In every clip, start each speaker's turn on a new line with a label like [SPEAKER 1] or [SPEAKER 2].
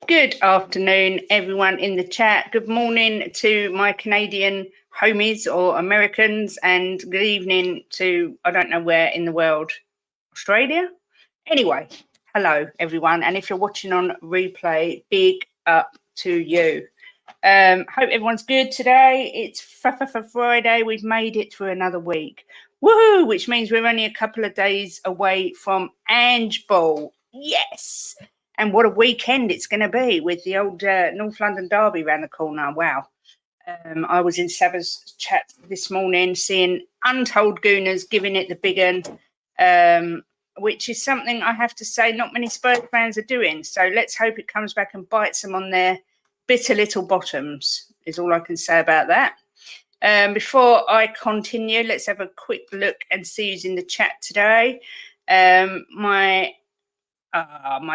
[SPEAKER 1] Good afternoon, everyone in the chat. Good morning to my Canadian homies or Americans, and good evening to, I don't know where in the world, Australia? Anyway, hello, everyone. And if you're watching on replay, big up to you. Hope everyone's good today. It's Friday. We've made it through another week. Woohoo! Which means we're only a couple of days away from Ange Ball. Yes! And what a weekend it's going to be with the old North London derby around the corner. Wow. I was in Sava's chat this morning seeing Untold Gooners giving it the big one, which is something I have to say not many Spurs fans are doing. So let's hope it comes back and bites them on their bitter little bottoms, is all I can say about that. Before I continue, let's have a quick look and see who's in the chat today. My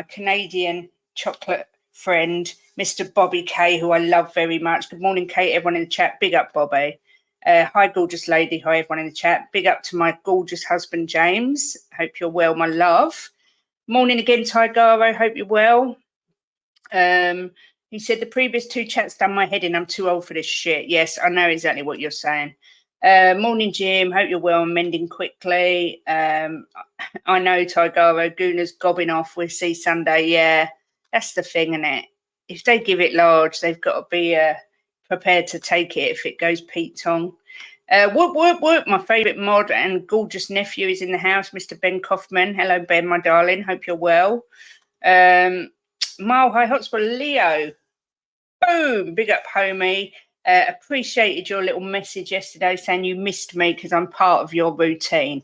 [SPEAKER 1] Canadian chocolate friend, Mr. Bobby K, who I love very much. Good morning, Kate, everyone in the chat. Big up, Bobby. Hi, gorgeous lady. Hi, everyone in the chat. Big up to my gorgeous husband, James. Hope you're well, my love. Morning again, Tigaro. Hope you're well. He said the previous two chats done my head in. I'm too old for this shit. Yes, I know exactly what you're saying. Morning, Jim. Hope you're well and mending quickly. I know Tigaro, Gooner's gobbing off. We'll see Sunday. Yeah, that's the thing, isn't it? If they give it large, they've got to be prepared to take it if it goes Pete Tong. Whoop, whoop, whoop. My favourite mod and gorgeous nephew is in the house, Mr. Ben Kaufman. Hello, Ben, my darling. Hope you're well. Mile High Hotspur, Leo. Boom. Big up, homie. Appreciated your little message yesterday saying you missed me because I'm part of your routine.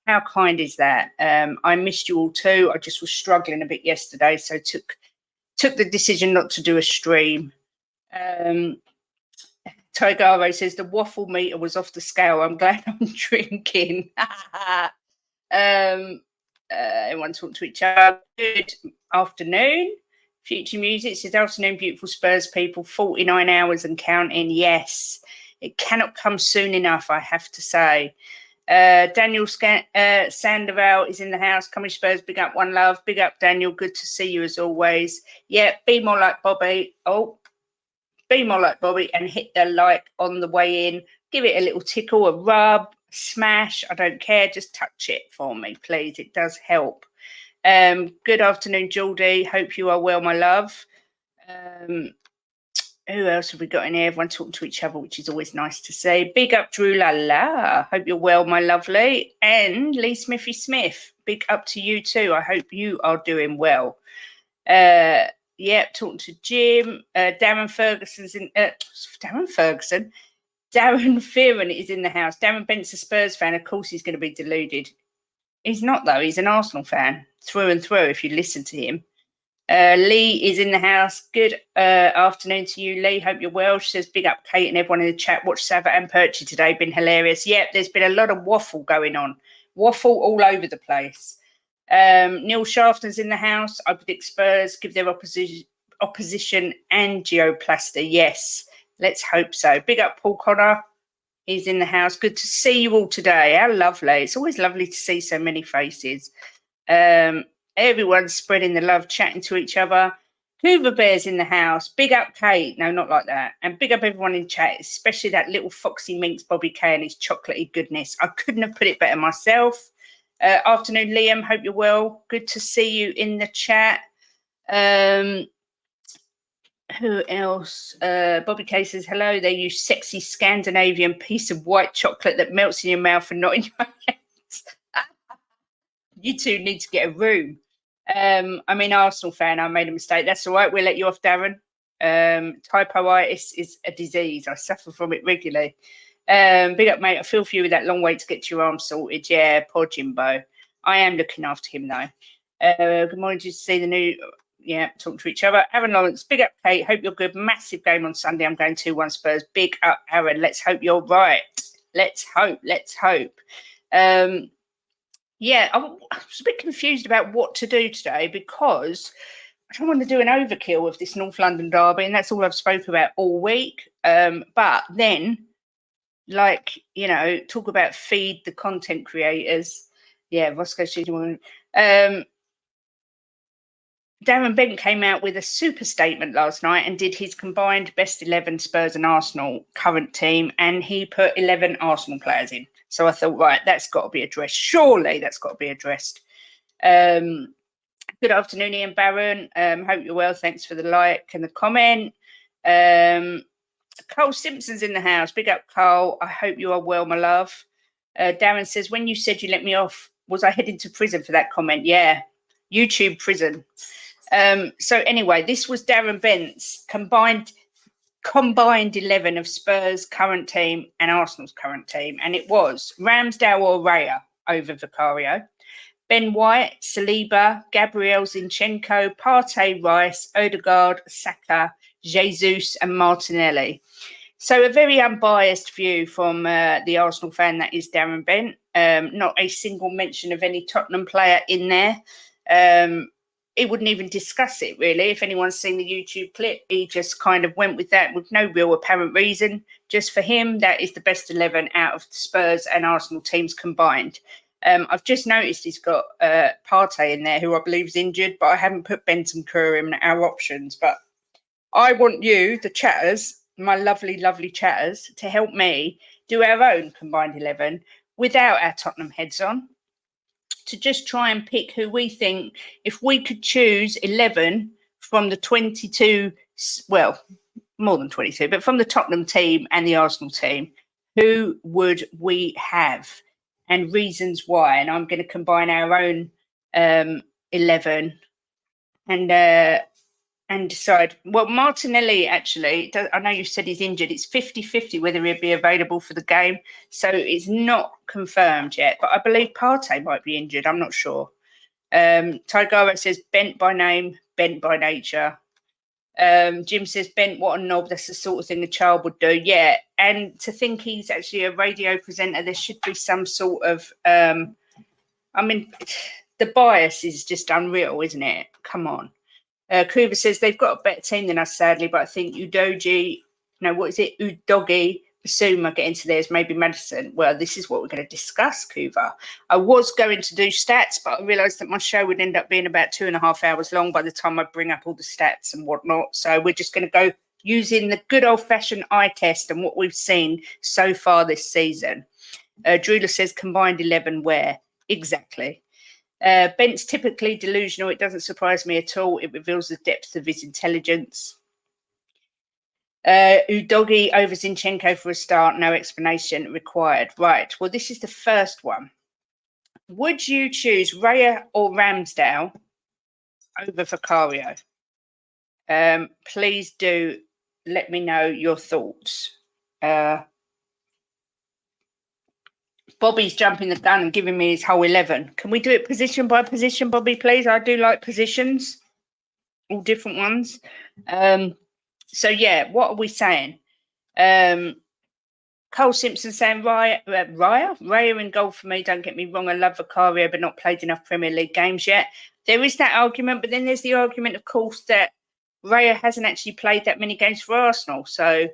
[SPEAKER 1] How kind is that? I missed you all too. I just was struggling a bit yesterday, so took the decision not to do a stream. Tigaro says the waffle meter was off the scale. I'm glad I'm drinking. Everyone talking to each other. Good afternoon. Future Music says, afternoon, beautiful Spurs people, 49 hours and counting. Yes, it cannot come soon enough, I have to say. Daniel Sandoval is in the house. Coming Spurs, big up, one love. Big up, Daniel. Good to see you as always. Yeah, be more like Bobby. Be more like Bobby and hit the like on the way in. Give it a little tickle, a rub, smash. I don't care. Just touch it for me, please. It does help. Good afternoon, Geordie. Hope you are well, my love. Who else have we got in here? Everyone talking to each other, which is always nice to see. Big up, Drew Lala. Hope you're well, my lovely. And Lee Smithy Smith. Big up to you too. I hope you are doing well. Talking to Jim. Darren Ferguson's in. Darren Ferguson. Darren Fearon is in the house. Darren Bent's a Spurs fan. Of course, he's going to be deluded. He's not, though. He's an Arsenal fan through and through, if you listen to him. Lee is in the house. Good afternoon to you, Lee. Hope you're well. She says, big up Kate and everyone in the chat. Watch Sava and Perchy today. Been hilarious. Yep, there's been a lot of waffle going on. Waffle all over the place. Neil Shafton's in the house. I predict Spurs give their opposition angioplasty. Yes, let's hope so. Big up Paul Connor. He's in the house. Good to see you all today. How lovely. It's always lovely to see so many faces. Everyone's spreading the love, chatting to each other. Hoover Bear's in the house. Big up Kate. No, not like that. And big up everyone in chat, especially that little foxy minx Bobby K and his chocolatey goodness. I couldn't have put it better myself. Afternoon, Liam. Hope you're well. Good to see you in the chat. Who else? Bobby K says, hello there, you sexy Scandinavian piece of white chocolate that melts in your mouth and not in your hands. You two need to get a room. I'm an Arsenal fan. I made a mistake. That's all right. We'll let you off, Darren. Typoitis is a disease. I suffer from it regularly. Big up, mate. I feel for you with that long wait to get your arm sorted. Yeah, poor Jimbo. I am looking after him, though. Good morning. Did you see the new... Yeah, talk to each other. Aaron Lawrence, big up, Kate. Hope you're good. Massive game on Sunday. I'm going 2-1 Spurs. Big up, Aaron. Let's hope you're right. Let's hope. I was a bit confused about what to do today because I don't want to do an overkill of this North London derby, and that's all I've spoken about all week. But then, talk about feed the content creators. Yeah, Roscoe Studio. Darren Bent came out with a super statement last night and did his combined best 11 Spurs and Arsenal current team, and he put 11 Arsenal players in. So I thought, right, that's got to be addressed. Surely that's got to be addressed. Good afternoon, Ian Barron. Hope you're well. Thanks for the like and the comment. Cole Simpson's in the house. Big up, Cole. I hope you are well, my love. Darren says, when you said you let me off, was I heading to prison for that comment? Yeah, YouTube prison. So anyway, this was Darren Bent's combined 11 of Spurs' current team and Arsenal's current team. And it was Ramsdale or Raya over Vicario, Ben White, Saliba, Gabriel Zinchenko, Partey, Rice, Odegaard, Saka, Jesus and Martinelli. So a very unbiased view from the Arsenal fan that is Darren Bent. Not a single mention of any Tottenham player in there. He wouldn't even discuss it, really. If anyone's seen the YouTube clip, he just kind of went with that with no real apparent reason. Just for him, that is the best 11 out of the Spurs and Arsenal teams combined. I've just noticed he's got Partey in there, who I believe is injured, but I haven't put Bentancur in our options. But I want you, the chatters, my lovely, lovely chatters, to help me do our own combined 11 without our Tottenham heads on, to just try and pick who we think, if we could choose 11 from the 22, well, more than 22, but from the Tottenham team and the Arsenal team, who would we have and reasons why? And I'm going to combine our own 11 and decide. Well, Martinelli, actually, I know you said he's injured. It's 50-50 whether he'll be available for the game. So it's not confirmed yet. But I believe Partey might be injured. I'm not sure. Tigara says, Bent by name, bent by nature. Jim says, Bent, what a knob. That's the sort of thing a child would do. Yeah. And to think he's actually a radio presenter, there should be some sort of... I mean, the bias is just unreal, isn't it? Come on. Kuva says they've got a better team than us, sadly, but I think Udogi, Basuma get into theirs, maybe Madison. Well, this is what we're going to discuss, Kuva. I was going to do stats, but I realised that my show would end up being about 2.5 hours long by the time I bring up all the stats and whatnot. So we're just going to go using the good old-fashioned eye test and what we've seen so far this season. Drula says combined 11 where? Exactly. Bent's typically delusional. It doesn't surprise me at all. It reveals the depth of his intelligence. Udogi over Zinchenko for a start. No explanation required. Right. Well, this is the first one. Would you choose Raya or Ramsdale over Vicario? Please do let me know your thoughts. Bobby's jumping the gun and giving me his whole 11. Can we do it position by position, Bobby, please? I do like positions, all different ones. So, yeah, what are we saying? Cole Simpson saying Raya in goal for me. Don't get me wrong. I love Vicario, but not played enough Premier League games yet. There is that argument, but then there's the argument, of course, that Raya hasn't actually played that many games for Arsenal. So,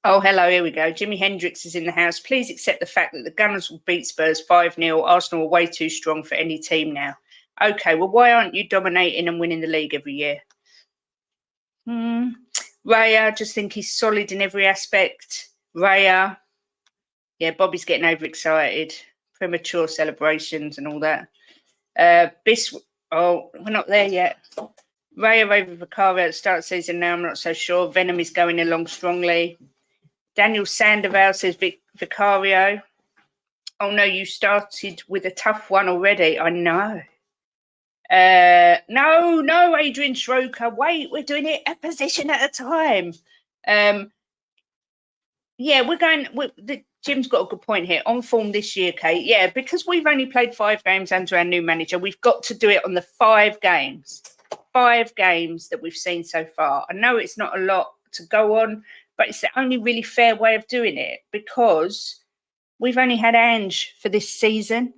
[SPEAKER 1] Oh, hello, here we go. Jimi Hendrix is in the house. Please accept the fact that the Gunners will beat Spurs 5-0. Arsenal are way too strong for any team now. Okay, well, why aren't you dominating and winning the league every year? Raya, I just think he's solid in every aspect. Raya. Yeah, Bobby's getting overexcited. Premature celebrations and all that. Oh, we're not there yet. Raya over Vicario at the start of the season now, I'm not so sure. Venom is going along strongly. Daniel Sandoval says Vicario. Oh, no, you started with a tough one already. I know. No, Adrian Schroker. Wait, we're doing it a position at a time. Yeah, Jim's got a good point here. On form this year, Kate. Yeah, because we've only played 5 games under our new manager, we've got to do it on the 5 games. 5 games that we've seen so far. I know it's not a lot to go on, but it's the only really fair way of doing it because we've only had Ange for this season.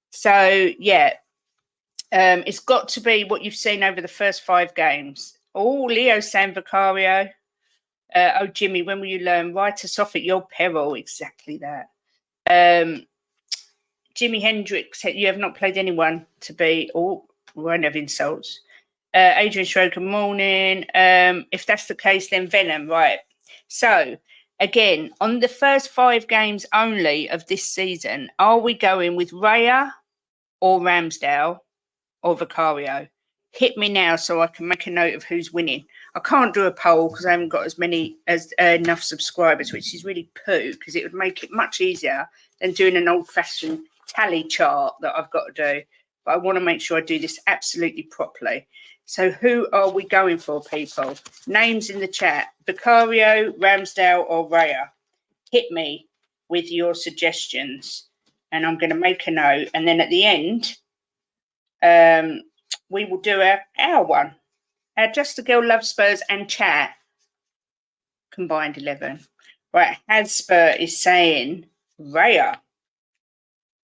[SPEAKER 1] So, yeah, it's got to be what you've seen over the first 5 games. Oh, Leo San Vicario. Oh, Jimmy, when will you learn? Write us off at your peril. Exactly that. Jimi Hendrix, you have not played anyone to be. Oh, We won't have insults. Adrian Schroeder, good morning. If that's the case, then Venom, right. So, again, on the first 5 games only of this season, are we going with Raya or Ramsdale or Vicario? Hit me now so I can make a note of who's winning. I can't do a poll because I haven't got as enough subscribers, which is really poo, because it would make it much easier than doing an old-fashioned tally chart that I've got to do. But I want to make sure I do this absolutely properly. So who are we going for, people? Names in the chat. Vicario, Ramsdale or Raya? Hit me with your suggestions. And I'm going to make a note. And then at the end, we will do our one. Just a Girl Loves Spurs and chat. Combined 11. Right, Hasper is saying Raya.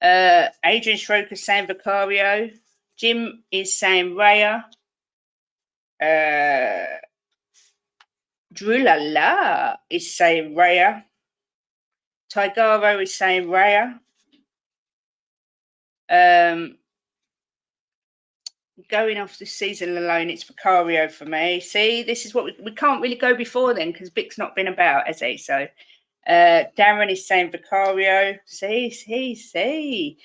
[SPEAKER 1] Adrian Schroeder is saying Vicario. Jim is saying Raya. Drulala is saying Raya. Tigaro is saying Raya. Going off this season alone, it's Vicario for me. See, this is what we can't really go before then because Vic's not been about, has he? So Darren is saying Vicario. See.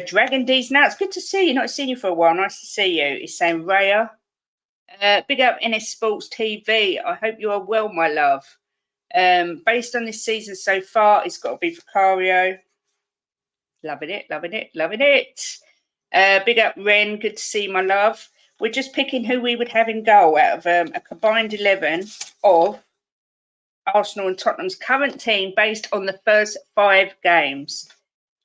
[SPEAKER 1] Dragon D's now. It's good to see you. Not seen you for a while. Nice to see you. He's saying Raya. Big up NS Sports TV. I hope you are well, my love. Based on this season so far, it's got to be Vicario. Loving it. Big up Ren. Good to see you, my love. We're just picking who we would have in goal out of a combined 11 of Arsenal and Tottenham's current team based on the first 5 games.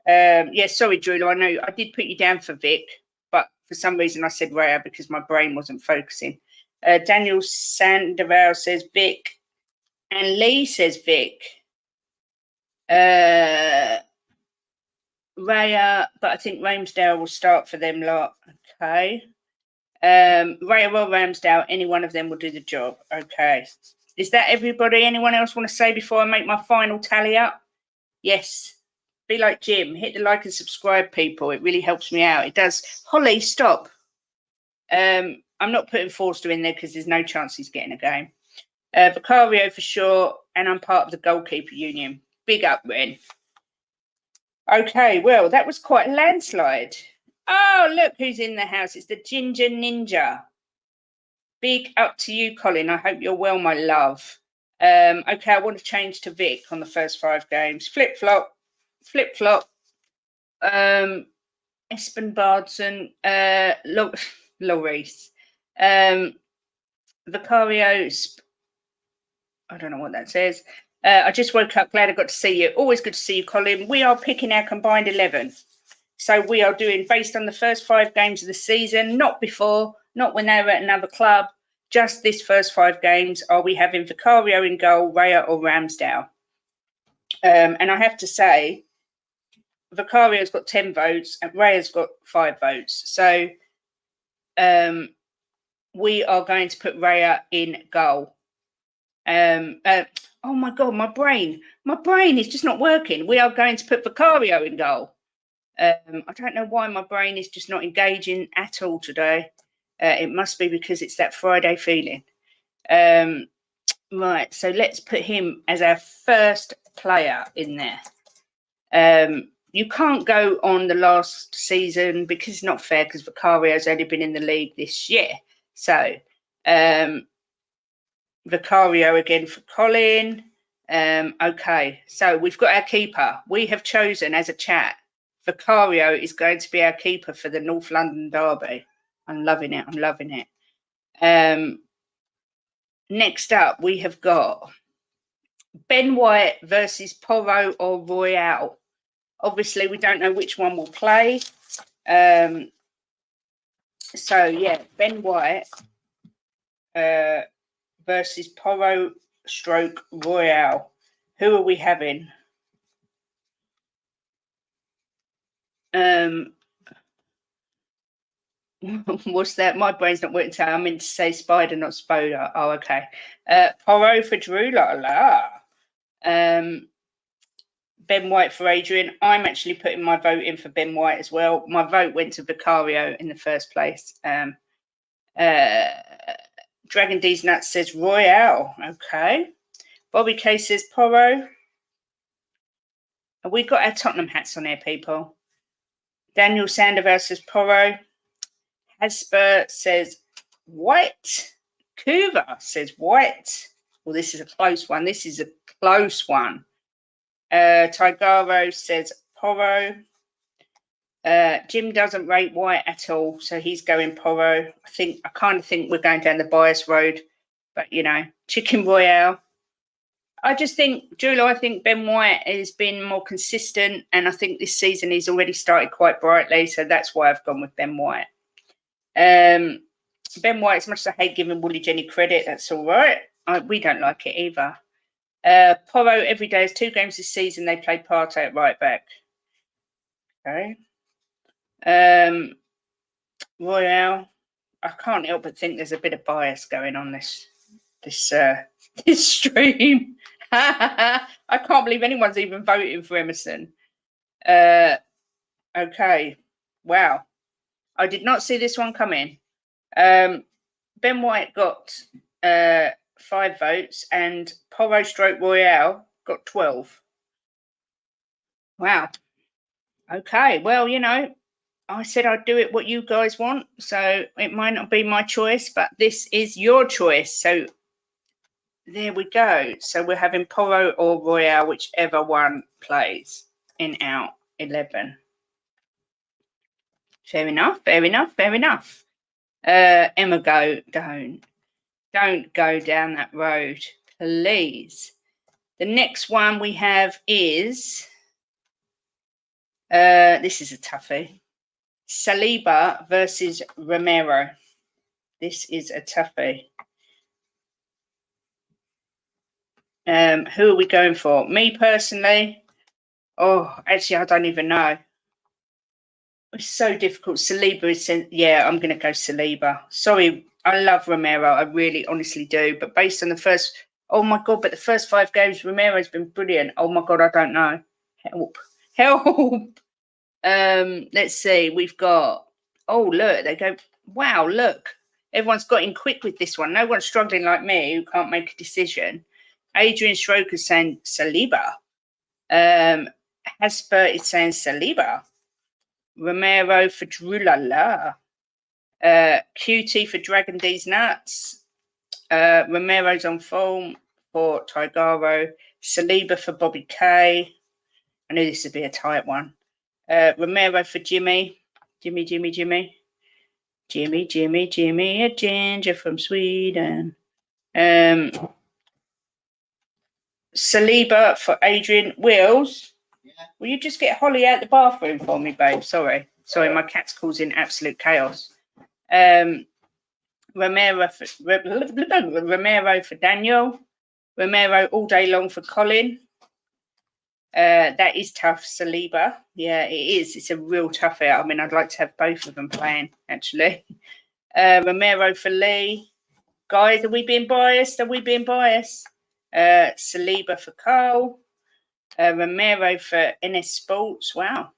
[SPEAKER 1] Sorry, Drew. I know I did put you down for Vic, but for some reason I said Raya because my brain wasn't focusing. Daniel Sandoval says Vic, and Lee says Vic. Raya, but I think Ramsdale will start for them lot. Okay. Raya or Ramsdale, any one of them will do the job. Okay. Is that everybody? Anyone else want to say before I make my final tally up? Yes. Be like Jim. Hit the like and subscribe, people. It really helps me out. It does. Holly, stop. I'm not putting Forster in there because there's no chance he's getting a game. Vicario for sure, and I'm part of the goalkeeper union. Big up, Ren. Okay, well, that was quite a landslide. Oh, look who's in the house. It's the Ginger Ninja. Big up to you, Colin. I hope you're well, my love. Okay, I want to change to Vic on the first 5 games. Flip-flop. Espen Bardson. Lloris. Vicario. I don't know what that says. I just woke up. Glad I got to see you. Always good to see you, Colin. We are picking our combined 11. So we are doing based on the first 5 games of the season, not before, not when they were at another club, just this first 5 games. Are we having Vicario in goal, Raya or Ramsdale? And I have to say, Vicario's got 10 votes and Raya's got 5 votes. So we are going to put Raya in goal. Oh my God, my brain is just not working. We are going to put Vicario in goal. I don't know why my brain is just not engaging at all today. It must be because it's that Friday feeling. Right, so let's put him as our first player in there. You can't go on the last season because it's not fair because Vicario's only been in the league this year. So Vicario again for Colin. Okay, so we've got our keeper. We have chosen as a chat, Vicario is going to be our keeper for the North London derby. I'm loving it. Next up, we have got Ben White versus Porro or Royale. Obviously, we don't know which one will play. So, yeah, Ben White versus Porro stroke Royale. Who are we having? What's that? My brain's not working. I meant to say spider, not spoder. Oh, okay. Porro for Drew. La. Ben White for Adrian. I'm actually putting my vote in for Ben White as well. My vote went to Vicario in the first place. Dragon D's Nuts says Royale. Okay. Bobby K says Porro. Have we got our Tottenham hats on here, people? Daniel Sandoval says Porro. Hasper says White. Kuva says White. Well, this is a close one. This is a close one. Tigaro says Porro. Jim doesn't rate White at all, so he's going Porro. I kind of think we're going down the bias road, but you know, Chicken Royale. I just think, Julia, I think Ben White has been more consistent, and I think this season he's already started quite brightly, so that's why I've gone with Ben White. Ben White, as much as I hate giving Woolwich any credit, that's all right. We don't like it either. Porro every day has 2 games this season. They played Partey at right back. Okay. Royale. I can't help but think there's a bit of bias going on this stream. I can't believe anyone's even voting for Emerson. Okay. Wow. I did not see this one come in. Ben White got 5 votes and Porro / Royale got 12. Wow. Okay. Well, you know, I said I'd do it what you guys want, so it might not be my choice, but this is your choice. So there we go. So we're having Porro or Royale, whichever one plays in our 11. Fair enough, fair enough, fair enough. Emma, don't go down that road, please. The next one we have is, this is a toughie. Saliba versus Romero. This is a toughie. Who are we going for? Me personally? Oh, actually, I don't even know. It's so difficult. Saliba is, yeah, I'm going to go Saliba. Sorry, I love Romero. I really, honestly do. But based on the first, oh my God, but the first 5 games, Romero's been brilliant. Oh my God, I don't know. Help. Let's see. We've got, oh, look, they go, wow, look. Everyone's got in quick with this one. No one's struggling like me who can't make a decision. Adrian Stroker is saying Saliba. Hasper is saying Saliba. Romero for Drulala. QT for Dragon D's Nuts. Romero's on form for Tigaro. Saliba for Bobby K. I knew this would be a tight one. Romero for Jimmy. Jimmy, a ginger from Sweden. Saliba for Adrian. Wills, yeah. Will you just get Holly out the bathroom for me, babe? Sorry, my cat's causing absolute chaos. Romero for Daniel. Romero all day long for Colin. That is tough, Saliba. Yeah, it is. It's a real toughie. I mean, I'd like to have both of them playing, actually. Romero for Lee. Guys, are we being biased? Saliba for Carl. Romero for NS Sports. Wow.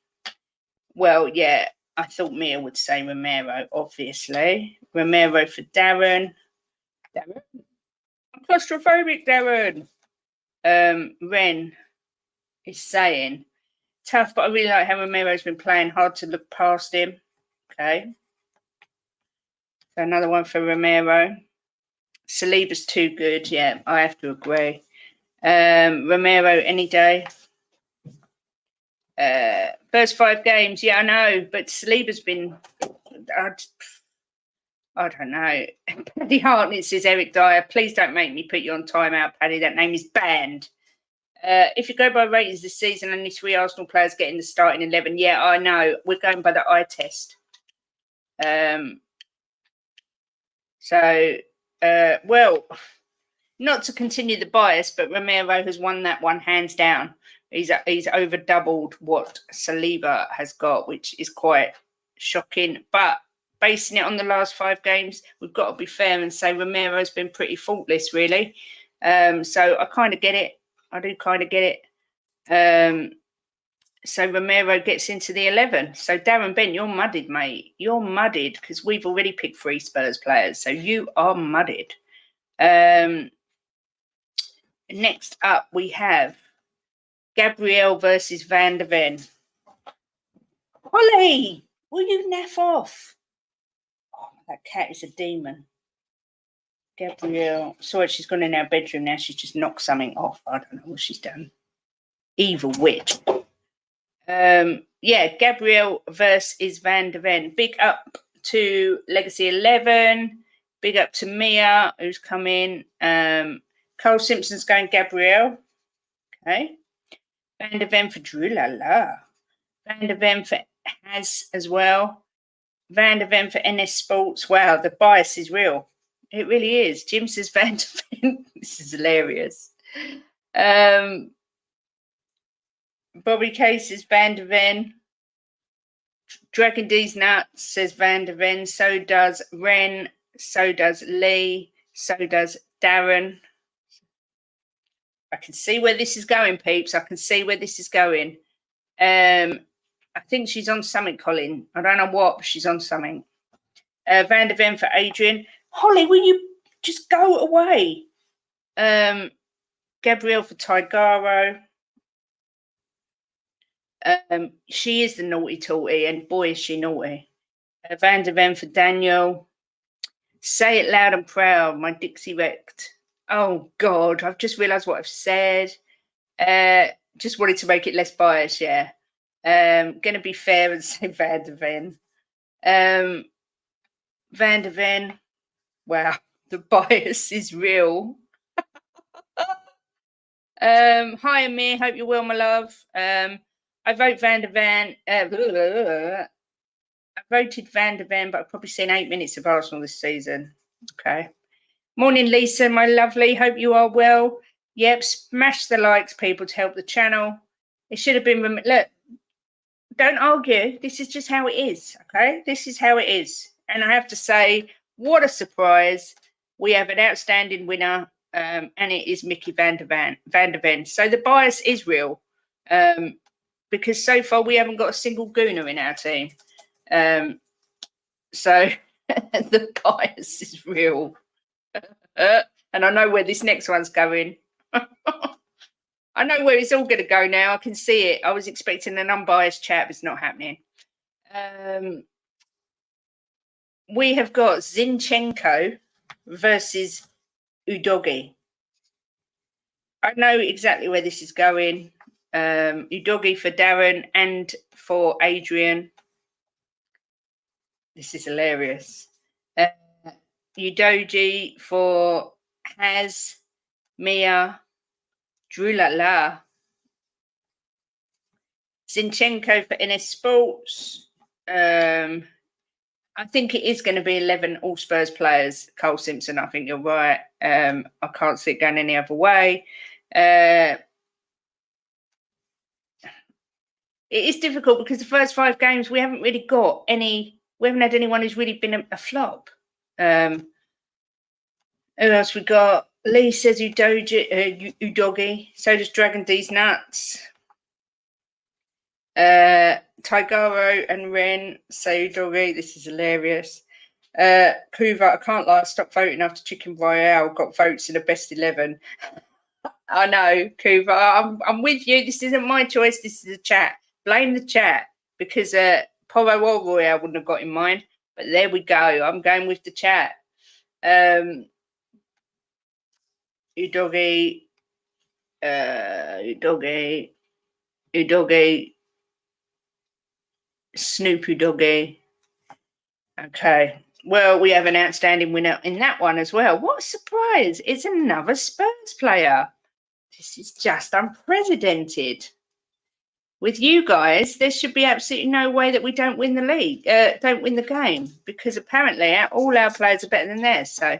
[SPEAKER 1] Well, yeah, I thought Mia would say Romero, obviously. Romero for Darren. I'm claustrophobic, Darren. Ren is saying, tough, but I really like how Romero's been playing. Hard to look past him. Okay. So another one for Romero. Saliba's too good. Yeah, I have to agree. Romero any day. First 5 games. Yeah, I know. But Saliba's been, I don't know. Paddy Hartnett says, Eric Dyer, please don't make me put you on timeout, Paddy. That name is banned. If you go by ratings this season, only 3 Arsenal players getting the starting 11. Yeah, I know. We're going by the eye test. Well, not to continue the bias, but Romero has won that one hands down. He's over doubled what Saliba has got, which is quite shocking. But basing it on the last 5 games, we've got to be fair and say Romero's been pretty faultless, really. So I kind of get it. I do kind of get it. So Romero gets into the 11. So Darren Bent, you're muddied, mate. You're muddied because we've already picked 3 Spurs players. So you are muddied. Next up, we have Gabriel versus Van der Ven. Holly, will you naff off? Oh, that cat is a demon. Gabrielle, sorry, she's gone in our bedroom now. She's just knocked something off. I don't know what she's done. Evil witch. Yeah, Gabrielle versus Van der Ven. Big up to Legacy 11. Big up to Mia, who's come in. Carl Simpson's going Gabrielle. Okay. Van der Ven for Drew Lala. Van der Ven for Has as well. Van der Ven for NS Sports. Wow, the bias is real. It really is. Jim says Van der Ven. This is hilarious. Bobby K says Van der Ven. Dragon D's nuts says Van der Ven. So does Ren. So does Lee. So does Darren. I can see where this is going, peeps. I can see where this is going. I think she's on something, Colin. I don't know what, but she's on something. Van der Ven for Adrian. Holly, will you just go away? Gabrielle for Tigaro. She is the naughty torty, and boy, is she naughty. Van der Ven for Daniel. Say it loud and proud, my Dixie wrecked. Oh, God, I've just realised what I've said. Just wanted to make it less biased, yeah. Going to be fair and say Van der Ven. Van der Ven. Wow, the bias is real. Hi, Amir. Hope you're well, my love. I vote Van der Ven. I voted Van der Ven, but I've probably seen 8 minutes of Arsenal this season. Okay. Morning, Lisa, my lovely. Hope you are well. Yep, smash the likes, people, to help the channel. It should have been... Look, don't argue. This is just how it is, okay? This is how it is. And I have to say, what a surprise. We have an outstanding winner, and it is Mickey Van der Ven. So the bias is real, because so far we haven't got a single gooner in our team. So the bias is real. And I know where this next one's going. I know where it's all going to go now. I can see it. I was expecting an unbiased chat, but it's not happening. We have got Zinchenko versus Udogi. I know exactly where this is going. Udogi for Darren and for Adrian. This is hilarious. Udogi for Has, Mia, Drew Lala. Zinchenko for NS Sports. I think it is going to be 11 All Spurs players. Carl Simpson, I think you're right. I can't see it going any other way. It is difficult because the first 5 games we haven't really got any. We haven't had anyone who's really been a flop. Who else we got? Lee says Udogi. So does Dragon D's nuts. Tigaro and Ren say Udogi. This is hilarious. Kuva, I can't lie. Stop voting after Chicken Royale got votes in the best 11. I know, Kuva. I'm with you. This isn't my choice. This is a chat. Blame the chat because Poro or Royale wouldn't have got in mind. But there we go. I'm going with the chat. Udogi, Snoop Udogi. Okay. Well, we have an outstanding winner in that one as well. What a surprise. It's another Spurs player. This is just unprecedented. With you guys, there should be absolutely no way that we don't win the league, don't win the game, because apparently all our players are better than theirs. So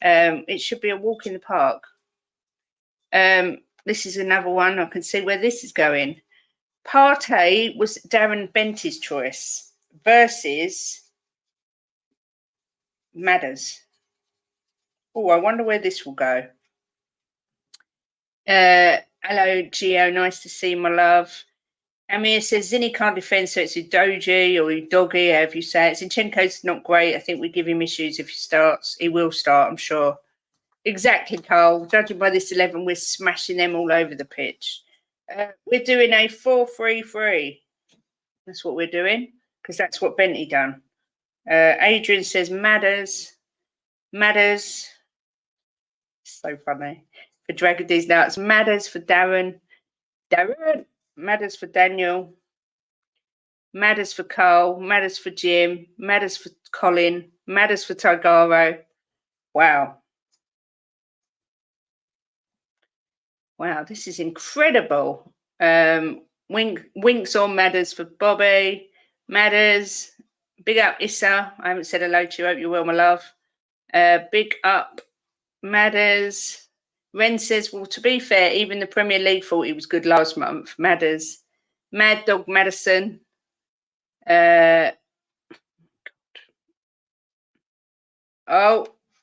[SPEAKER 1] it should be a walk in the park. This is another one. I can see where this is going. Partey was Darren Bent's choice versus Madders. Oh, I wonder where this will go. Hello, Gio. Nice to see you, my love. Amir says Zinni can't defend, so it's Udogie or Udogi, however you say it. Zinchenko's not great. I think we give him issues if he starts. He will start, I'm sure. Exactly, Carl. Judging by this 11, we're smashing them all over the pitch. We're doing a 4-3-3. That's what we're doing, because that's what Benty done. Adrian says Matters. So funny. For Dragon D's Nuts. Matters for Darren. Matters for Daniel. Matters for Carl. Matters for Jim. Matters for Colin. Matters for Tigaro. Wow. Wow, this is incredible. Winks on Matters for Bobby. Matters. Big up Issa. I haven't said hello to you. Hope you're well, my love. Big up Matters. Ren says, well, to be fair, even the Premier League thought he was good last month. Matters. Mad Dog Madison. Oh,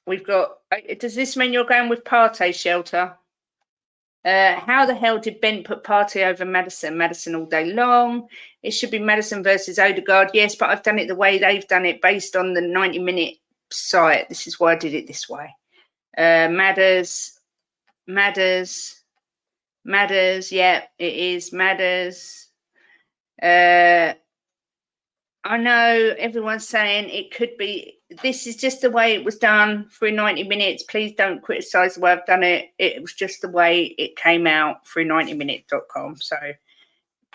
[SPEAKER 1] we've got. Does this mean you're going with Partey, Shelter? How the hell did Bent put Partey over Madison? Madison all day long. It should be Madison versus Odegaard. Yes, but I've done it the way they've done it based on the 90-minute site. This is why I did it this way. Matters. Yeah, it is Matters. I know everyone's saying it could be. This is just the way it was done through 90 minutes. Please don't criticise the way I've done it. It was just the way it came out through 90minutes.com. So,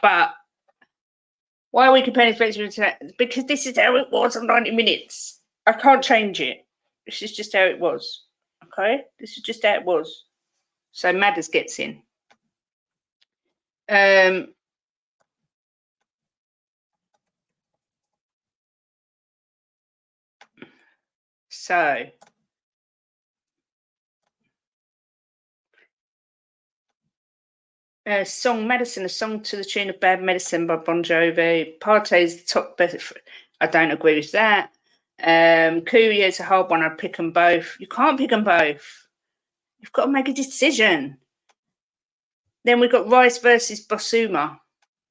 [SPEAKER 1] but why are we comparing it? Because this is how it was on 90 minutes. I can't change it. This is just how it was. Okay? This is just how it was. So Madders gets in. So song Medicine, a song to the tune of Bad Medicine by Bon Jovi. Partey's the top best. I don't agree with that. Courier's a hard one. I'd pick them both. You can't pick them both. You've got to make a decision. Then we've got Rice versus Basuma.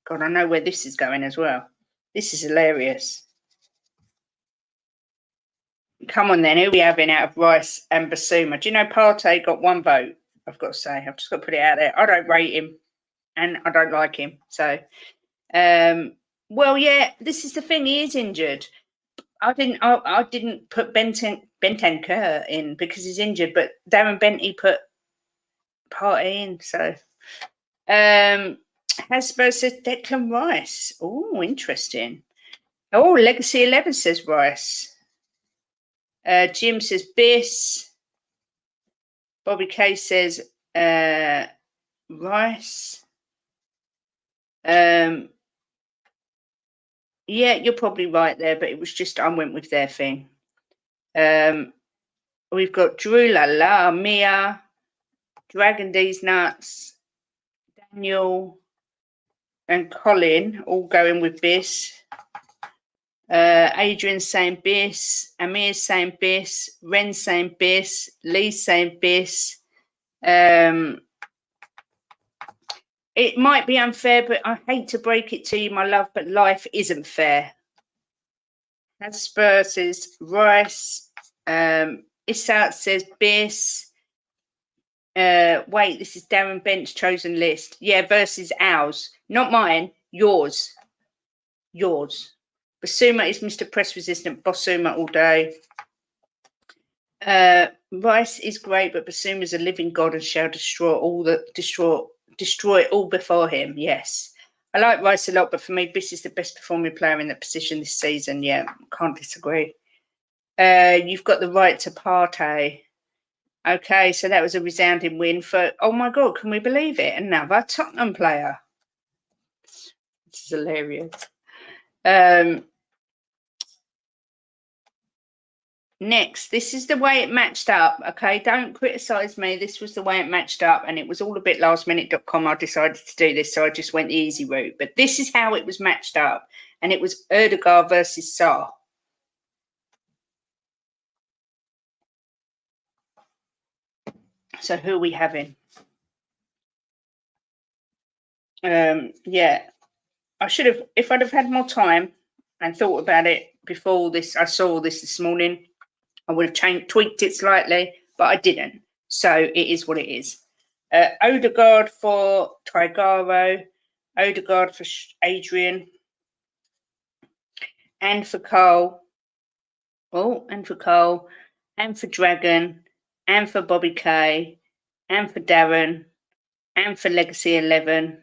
[SPEAKER 1] God, I know where this is going as well. This is hilarious. Come on then, who are we having out of Rice and Basuma? Do you know Partey got one vote? I've got to say, I've just got to put it out there. I don't rate him and I don't like him. So, well, yeah, this is the thing. He is injured. I didn't put Bentancur in because he's injured, but Darren Benty put Partey in. So, Hasbro says Declan Rice. Oh, interesting. Oh, Legacy 11 says Rice. Jim says Biss. Bobby K says Rice. Yeah, you're probably right there, but it was just I went with their thing. We've got Drew Lala, Mia, Dragon D's Nuts, Daniel, and Colin all going with Biss. Adrian saying Biss, Amir saying Biss, Ren saying Biss, Lee saying Biss. It might be unfair, but I hate to break it to you, my love, but life isn't fair. As Spurs says Rice. Issat says Biss. Wait, this is Darren Bent's chosen list. Yeah, versus ours. Not mine, yours. Basuma is Mr. Press Resistant. Basuma all day. Rice is great, but Basuma is a living god and shall destroy it all before him. Yes. I like Rice a lot, but for me, Biss is the best performing player in that position this season. Yeah, can't disagree. You've got the right to Partey. Okay, so that was a resounding win for, oh my God, can we believe it? Another Tottenham player. This is hilarious. Next, this is the way it matched up. Okay, don't criticize me. This was the way it matched up, and it was all a bit lastminute.com. I decided to do this, so I just went the easy route. But this is how it was matched up, and it was Erdegaard versus Sarr. So who are we having? Yeah. I should have, if I'd have had more time and thought about it before this, I saw this morning, I would have tweaked it slightly, but I didn't. So it is what it is. Odegaard for Tigaro, Odegaard for Adrian, and for Cole. Oh, and for Cole, and for Dragon, and for Bobby K, and for Darren, and for Legacy 11.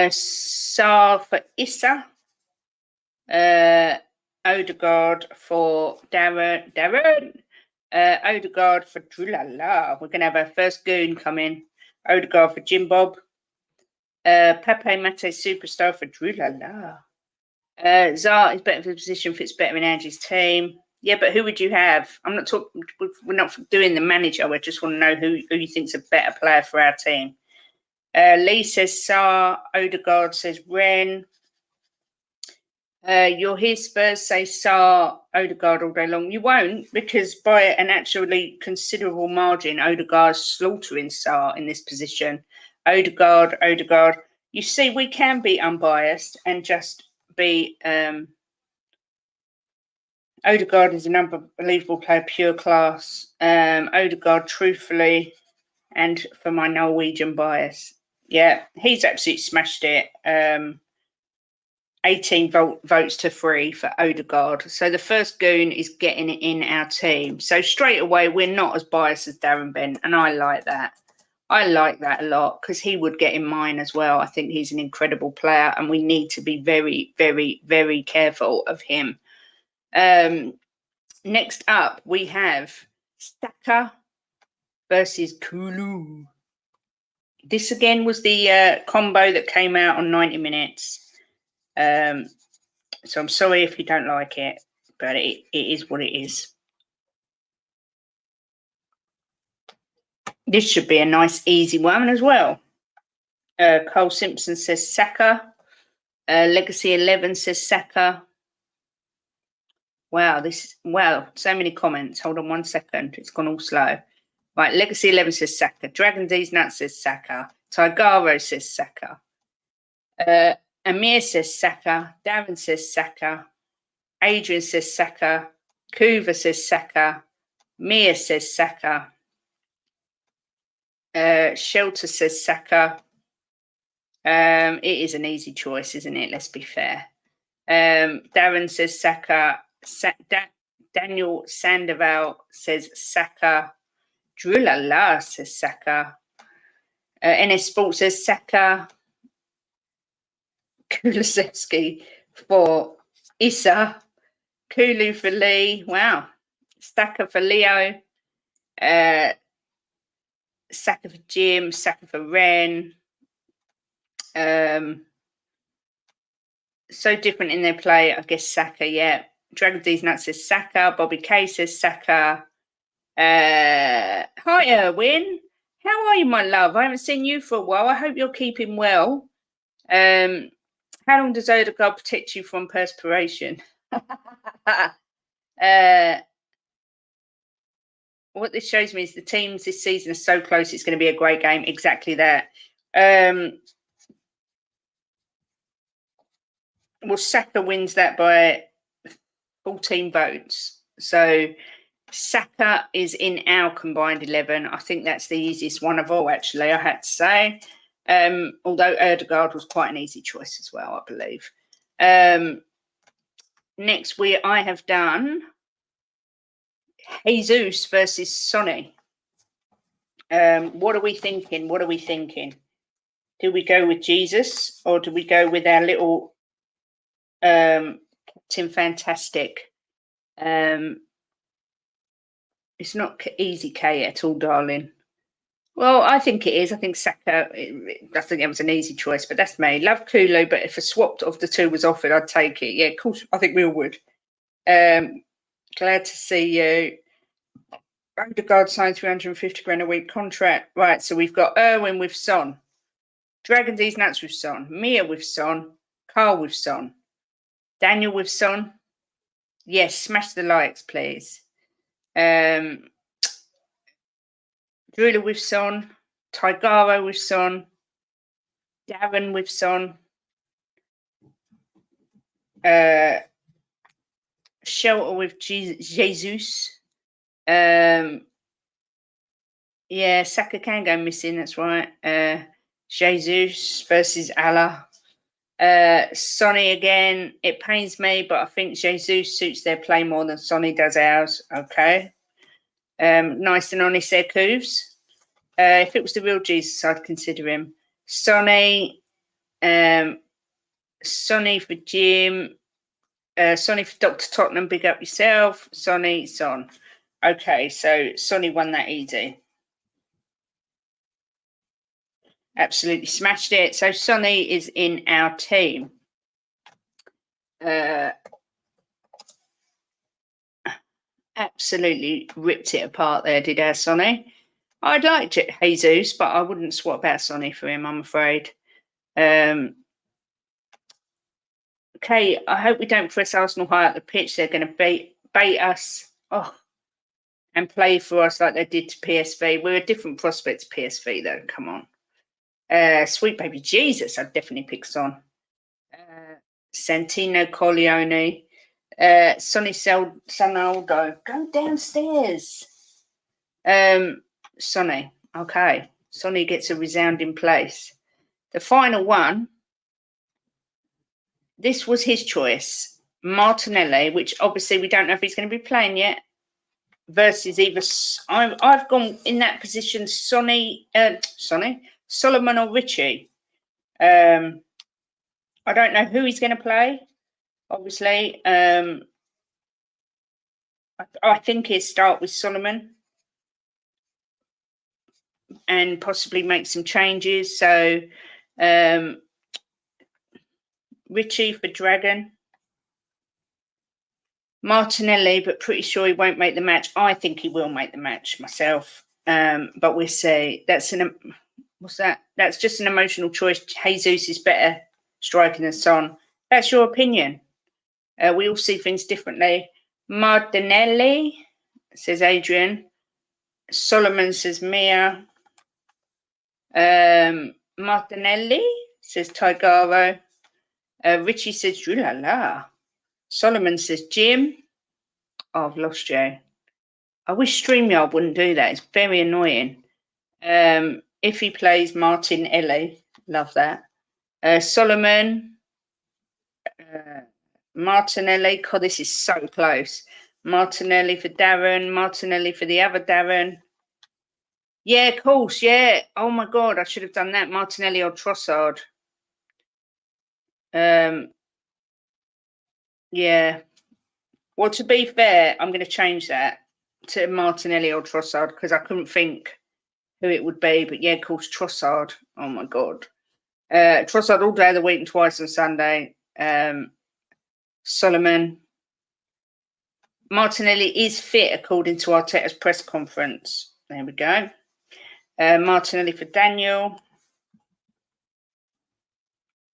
[SPEAKER 1] Sar for Issa. Odegaard for Darren. Odegaard for Drulala. We're going to have our first goon come in. Odegaard for Jim Bob. Pepe Mate Superstar for Drulala. Zart is better for the position, fits better in Angie's team. Yeah, but who would you have? I'm not talking. We're not doing the manager. We just want to know who you think's a better player for our team. Lee says Sar. Odegaard says Ren. You'll hear Spurs say Sar, Odegaard all day long. You won't, because by an actually considerable margin, Odegaard's slaughtering Sar in this position. Odegaard. You see, we can be unbiased and just be. Odegaard is an unbelievable player, pure class. Odegaard, truthfully, and for my Norwegian bias, yeah, he's absolutely smashed it. 18 votes to 3 for Odegaard. So the first goon is getting it in our team. So straight away, we're not as biased as Darren Bent, and I like that. I like that a lot because he would get in mine as well. I think he's an incredible player, and we need to be very, very, very careful of him. Next up, we have Saka versus Kulu. This again was the combo that came out on 90 minutes. So I'm sorry if you don't like it, but it is what it is. This should be a nice, easy one as well. Cole Simpson says Saka. Legacy 11 says Saka. Wow, so many comments. Hold on 1 second. It's gone all slow. Right, Legacy 11 says Saka. Dragon D's Nuts says Saka. Tigaro says Saka. Amir says Saka. Darren says Saka. Adrian says Saka. Kuva says Saka. Mia says Saka. Shelter says Saka. It is an easy choice, isn't it? Let's be fair. Darren says Saka. Daniel Sandoval says Saka. Drulala says Saka. NS Sports says Saka. Kulusevski for Issa. Kulu for Lee. Wow. Saka for Leo. Saka for Jim. Saka for Ren. So different in their play. I guess Saka, yeah. Dragon D's Nuts says Saka. Bobby K says Saka. Hi, Erwin. How are you, my love? I haven't seen you for a while. I hope you're keeping well. How long does Odegaard protect you from perspiration? What this shows me is the teams this season are so close. It's going to be a great game. Exactly that. Well, Saka wins that by 14 votes. So Saka is in our combined 11. I think that's the easiest one of all, actually, I had to say. Although Odegaard was quite an easy choice as well, I believe. Next, I have done Jesus versus Sonny. What are we thinking? Do we go with Jesus or do we go with our little Captain Fantastic? It's not easy, Kay, at all, darling. Well, I think it is. I think Saka, I think it was an easy choice, but that's me. Love Kulu, but if a swap of the two was offered, I'd take it. Yeah, of course, I think we all would. Glad to see you. Odegaard signed 350 grand a week contract. Right, so we've got Erwin with Son. Dragon D's Nuts with Son. Mia with Son. Carl with Son. Daniel with Son. Yes, smash the likes, please. Drula with Son. Tigaro with Son. Darren with Son. Shelter with Jesus. Yeah, Saka can go missing, that's right. Jesus versus Allah. Sonny again, it pains me, but I think Jesus suits their play more than Sonny does ours. Okay. Nice and honest there, Cooves. If it was the real Jesus, I'd consider him. Sonny, Sonny for Jim, Sonny for Dr. Tottenham, big up yourself. Sonny, Son. Okay, so Sonny won that easy. Absolutely smashed it. So Sonny is in our team. Absolutely ripped it apart there, did our Sonny. I'd like Jesus, but I wouldn't swap out Sonny for him, I'm afraid. Okay, I hope we don't press Arsenal high up the pitch. They're going to bait us and play for us like they did to PSV. We're a different prospect to PSV, though. Come on. Sweet baby Jesus, I'd definitely pick Son. Santino Corleone. Sonny Sanaldo. Go downstairs. Sonny. Okay. Sonny gets a resounding place. The final one. This was his choice. Martinelli, which obviously we don't know if he's going to be playing yet, versus either I've gone in that position Solomon or Richie. I don't know who he's going to play. Obviously, I think he'll start with Solomon and possibly make some changes. So Richie for Dragon. Martinelli, but pretty sure he won't make the match. I think he will make the match myself. But we'll see. That's That's just an emotional choice. Jesus is better striking than Son. That's your opinion. We all see things differently. Martinelli, says Adrian. Solomon, says Mia. Martinelli, says Tigaro. Richie says, Drulala. Solomon says, Jim. Oh, I've lost you. I wish StreamYard wouldn't do that. It's very annoying. If he plays Martinelli, love that. Solomon. Martinelli. God, this is so close. Martinelli for Darren. Martinelli for the other Darren. Yeah, of course. Yeah. Oh, my God. I should have done that. Martinelli or Trossard. Yeah. Well, to be fair, I'm going to change that to Martinelli or Trossard because I couldn't think who it would be. But yeah, of course, Trossard. Oh, my God. Trossard all day of the week and twice on Sunday. Solomon. Martinelli is fit according to Arteta's press conference. There we go. Martinelli for Daniel.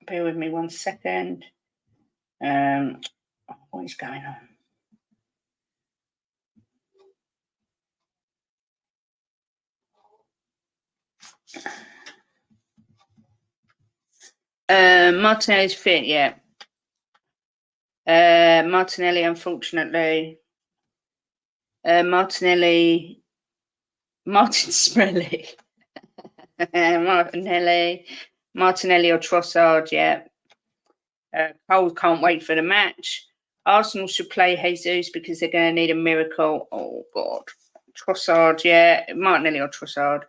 [SPEAKER 1] Bear with me 1 second. What is going on? Martinelli's fit, yeah. Martinelli, unfortunately. Martin Sprelly. Martinelli or Trossard, yeah. Cole can't wait for the match. Arsenal should play Jesus because they're going to need a miracle. Oh, God. Trossard, yeah. Martinelli or Trossard.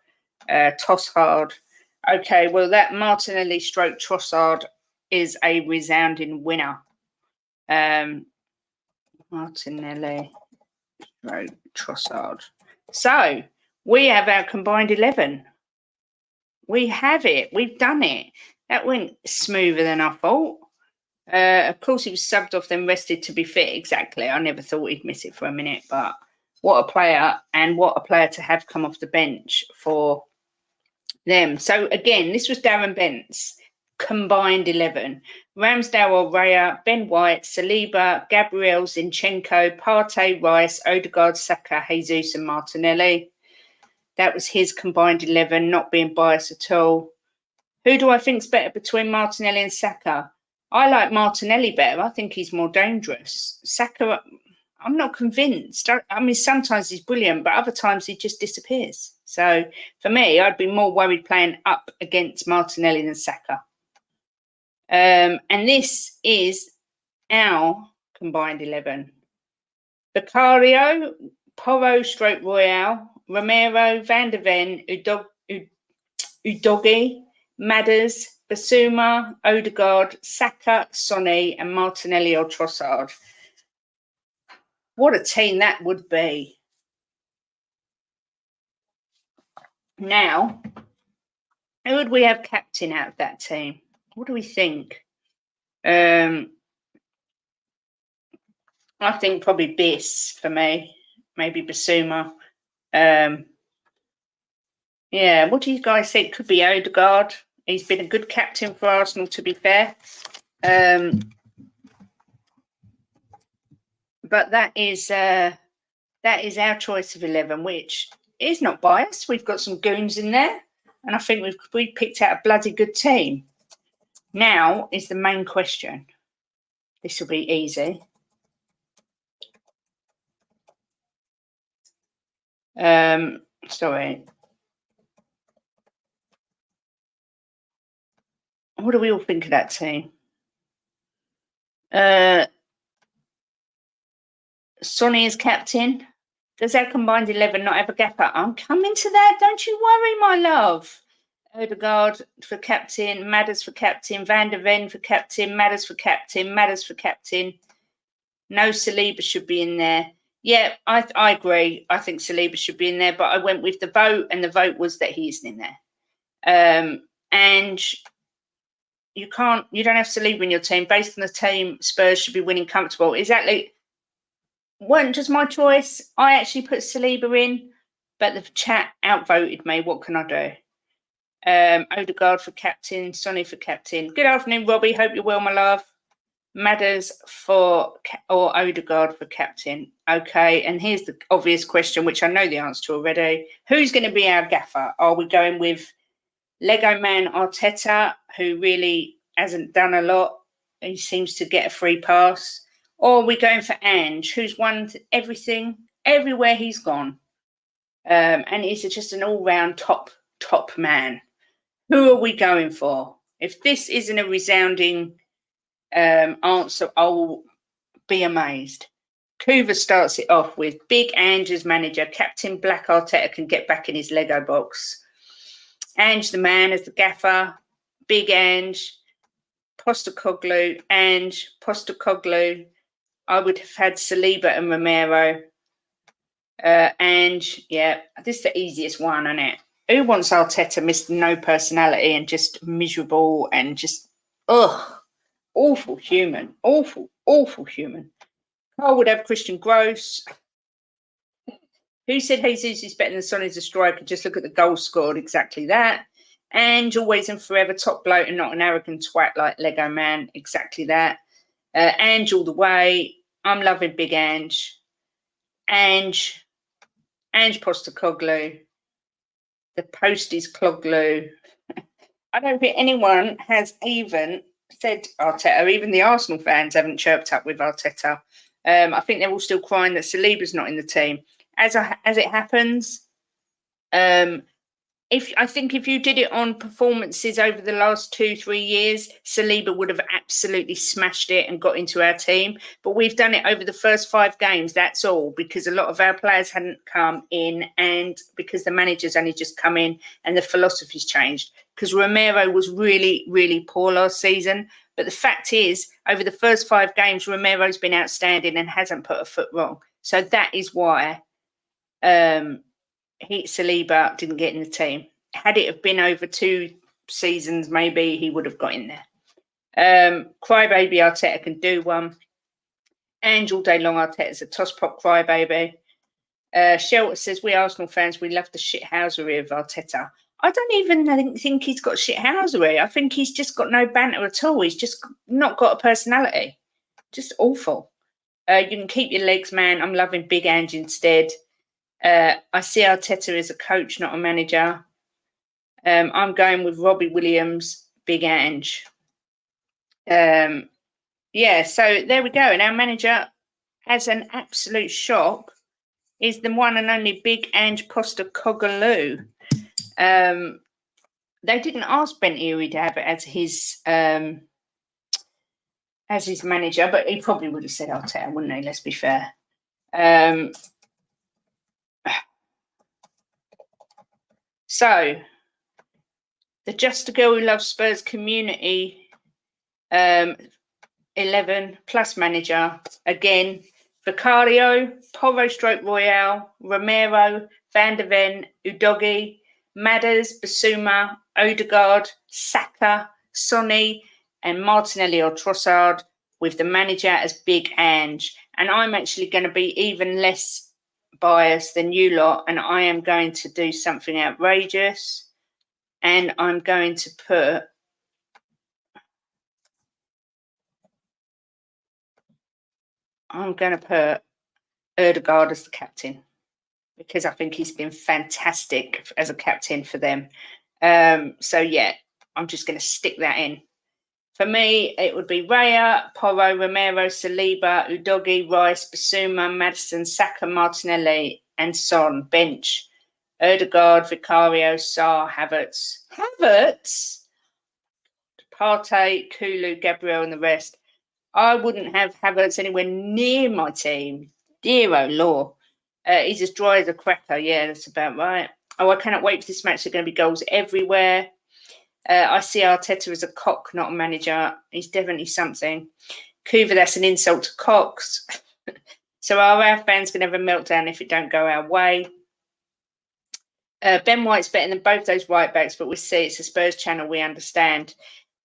[SPEAKER 1] Tossard. Okay, well, that Martinelli stroke Trossard is a resounding winner. Martinelli stroke Trossard. So, we have our combined 11. We have it. We've done it. That went smoother than I thought. Of course, he was subbed off, then rested to be fit. Exactly. I never thought he'd miss it for a minute, but what a player, and what a player to have come off the bench for them. So, again, this was Darren Bent's combined 11. Ramsdale, Raya, Ben White, Saliba, Gabriel, Zinchenko, Partey, Rice, Odegaard, Saka, Jesus and Martinelli. That was his combined 11, not being biased at all. Who do I think's better between Martinelli and Saka? I like Martinelli better. I think he's more dangerous. Saka, I'm not convinced. I mean, sometimes he's brilliant, but other times he just disappears. So for me, I'd be more worried playing up against Martinelli than Saka. And this is our combined 11. Vicario, Porro / Royale, Romero, Van de Ven, Udogi, Madders, Basuma, Odegaard, Saka, Sonny, and Martinelli or Trossard. What a team that would be. Now, who would we have captain out of that team? What do we think? I think probably Biss for me, maybe Basuma. Yeah, what do you guys think? Could be Odegaard. He's been a good captain for Arsenal, to be fair. But that is our choice of 11, which is not biased. We've got some goons in there, and I think we picked out a bloody good team. Now is the main question. This will be easy. Sorry. What do we all think of that team? Sonny is captain. Does our combined 11 not have a gap up? I'm coming to that. Don't you worry, my love. Odegaard for captain, Madders for captain, Van de Ven for captain, Madders for captain, Madders for captain. No, Saliba should be in there. Yeah, I agree. I think Saliba should be in there, but I went with the vote, and the vote was that he isn't in there. And you don't have Saliba in your team. Based on the team, Spurs should be winning comfortable. Exactly. Wasn't just my choice. I actually put Saliba in, but the chat outvoted me. What can I do? Odegaard for captain, Sonny for captain. Good afternoon, Robbie. Hope you're well, my love. Madders or Odegaard for captain. Okay, and here's the obvious question, which I know the answer to already. Who's going to be our gaffer? Are we going with Lego Man Arteta, who really hasn't done a lot? He seems to get a free pass. Or are we going for Ange, who's won everything, everywhere he's gone? And is just an all-round top man. Who are we going for? If this isn't a resounding answer, I will be amazed. Kuva starts it off with Big Ange as manager. Captain Black Arteta can get back in his Lego box. Ange the man as the gaffer. Big Ange. Postecoglou. Ange. Postecoglou. I would have had Saliba and Romero. Ange. Yeah, this is the easiest one, isn't it? Who wants Arteta, Mr. No personality and just miserable and just, awful human. Awful human. Carl would have Christian Gross. Who said Jesus is better than Son as a striker? Just look at the goals scored. Exactly that. Ange, always and forever, top bloke and not an arrogant twat like Lego Man. Exactly that. Ange all the way. I'm loving Big Ange. Ange Postecoglou. The post is Cloglou. I don't think anyone has even said Arteta. Even the Arsenal fans haven't chirped up with Arteta. I think they're all still crying that Saliba's not in the team. As it happens, if you did it on performances over the last 2-3 years, Saliba would have absolutely smashed it and got into our team. But we've done it over the first 5 games. That's all, because a lot of our players hadn't come in, and because the manager's only just come in and the philosophy's changed. Because Romero was really, really poor last season. But the fact is, over the first 5 games, Romero's been outstanding and hasn't put a foot wrong. So that is why Saliba didn't get in the team. Had it have been over 2 seasons, maybe he would have got in there. Crybaby Arteta can do one. Ange all day long, Arteta's a toss-pop crybaby. Shelter says, we Arsenal fans, we love the shithousery of Arteta. I don't even think he's got shithousery. I think he's just got no banter at all. He's just not got a personality. Just awful. You can keep your legs, man. I'm loving Big Ange instead. I see Arteta as a coach, not a manager. I'm going with Robbie Williams, Big Ange. Yeah, so there we go. And our manager, as an absolute shock, is the one and only Big Ange Postecoglou. They didn't ask Benty who he'd have as his manager, but he probably would have said Arteta, wouldn't he? Let's be fair. So, the Just a Girl Who Loves Spurs community 11 plus manager again. Vicario, Porro Stroke Royale, Romero, Van der Ven, Udogi, Madders, Basuma, Odegaard, Saka, Sonny, and Martinelli or Trossard, with the manager as Big Ange. And I'm actually going to be even less biased than you lot, and I am going to do something outrageous, and I'm going to put Odegaard as the captain, because I think he's been fantastic as a captain for them. So yeah, I'm just going to stick that in. For me, it would be Raya, Porro, Romero, Saliba, Udogi, Rice, Basuma, Maddison, Saka, Martinelli, and Son. Bench. Odegaard, Vicario, Sarr, Havertz. Partey, Kulu, Gabriel, and the rest. I wouldn't have Havertz anywhere near my team. Dear oh law. He's as dry as a cracker. Yeah, that's about right. Oh, I cannot wait for this match. There are going to be goals everywhere. I see Arteta as a cock, not a manager. He's definitely something. Coover, that's an insult to Cox. So our fans going to have a meltdown if it don't go our way. Ben White's better than both those right backs, but we see it's a Spurs channel, we understand.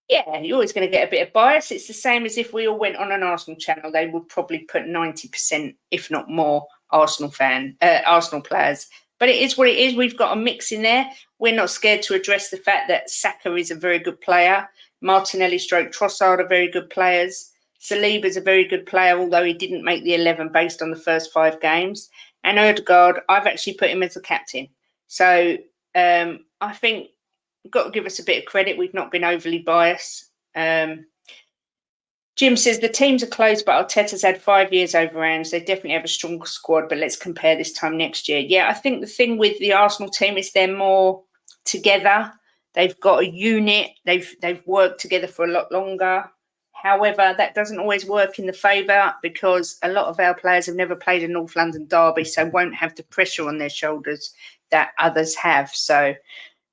[SPEAKER 1] Yeah, you're always going to get a bit of bias. It's the same as if we all went on an Arsenal channel. They would probably put 90%, if not more, Arsenal players. But it is what it is. We've got a mix in there. We're not scared to address the fact that Saka is a very good player. Martinelli stroke Trossard are very good players. Saliba is a very good player, although he didn't make the 11 based on the first 5 games. And Odegaard, I've actually put him as a captain. So I think we've got to give us a bit of credit. We've not been overly biased. Jim says the teams are close, but Arteta's had 5 years over Ange. They definitely have a stronger squad, but let's compare this time next year. Yeah, I think the thing with the Arsenal team is they're more together. They've got a unit. They've worked together for a lot longer. However, that doesn't always work in the favour because a lot of our players have never played a North London derby, so won't have the pressure on their shoulders that others have. So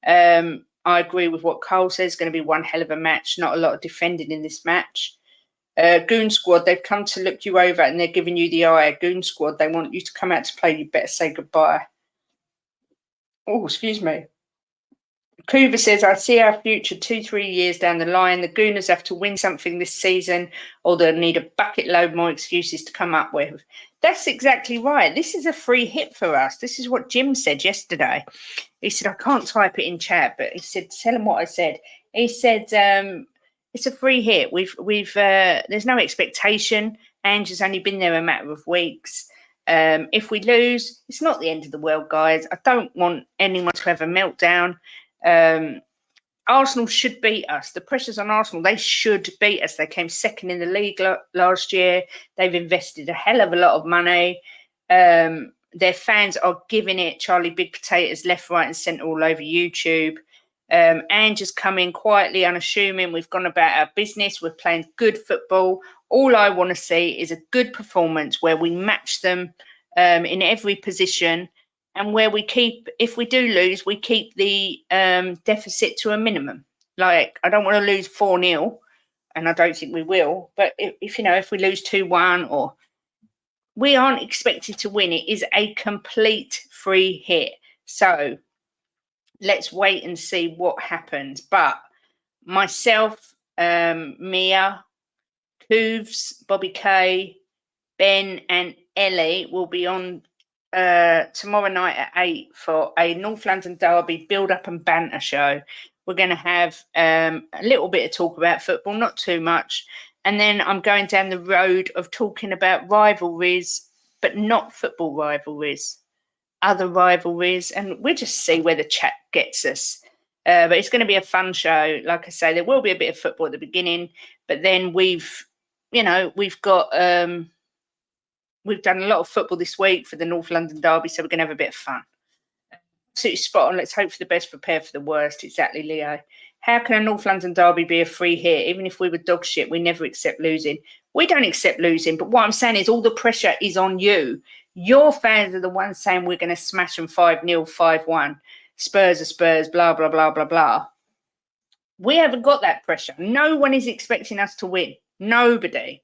[SPEAKER 1] I agree with what Cole says. It's going to be one hell of a match. Not a lot of defending in this match. Goon Squad, they've come to look you over and they're giving you the eye. Goon Squad, they want you to come out to play. You better say goodbye. Oh, excuse me. Coover says, I see our future 2-3 years down the line. The Gooners have to win something this season or they'll need a bucket load more excuses to come up with. That's exactly right. This is a free hit for us. This is what Jim said yesterday. He said, I can't type it in chat, but he said, tell him what I said. He said, it's a free hit. There's no expectation. Ange has only been there a matter of weeks. If we lose, it's not the end of the world, guys. I don't want anyone to have a meltdown. Arsenal should beat us. The pressure's on Arsenal. They should beat us. They came second in the league last year. They've invested a hell of a lot of money. Their fans are giving it Charlie Big Potatoes left, right and centre all over YouTube. Ange has come in quietly, unassuming. We've gone about our business. We're playing good football. All I want to see is a good performance where we match them in every position and where we keep, if we do lose, we keep the deficit to a minimum. Like, I don't want to lose 4-0, and I don't think we will. But if we lose 2-1 or we aren't expected to win, it is a complete free hit. So let's wait and see what happens. But myself, Mia, Cooves, Bobby K, Ben and Ellie will be on tomorrow night at 8 for a North London derby build-up and banter show. We're going to have a little bit of talk about football, not too much. And then I'm going down the road of talking about rivalries, but not football rivalries, other rivalries. And we'll just see where the chat gets us. But it's going to be a fun show. Like I say, there will be a bit of football at the beginning, but then we've got we've done a lot of football this week for the North London derby, so we're going to have a bit of fun. Absolutely spot on. Let's hope for the best, prepare for the worst. Exactly, Leo. How can a North London derby be a free hit? Even if we were dog shit, we never accept losing. We don't accept losing, but what I'm saying is all the pressure is on you. Your fans are the ones saying we're going to smash them 5-0, 5-1. Spurs are Spurs, blah, blah, blah, blah, blah. We haven't got that pressure. No one is expecting us to win. Nobody.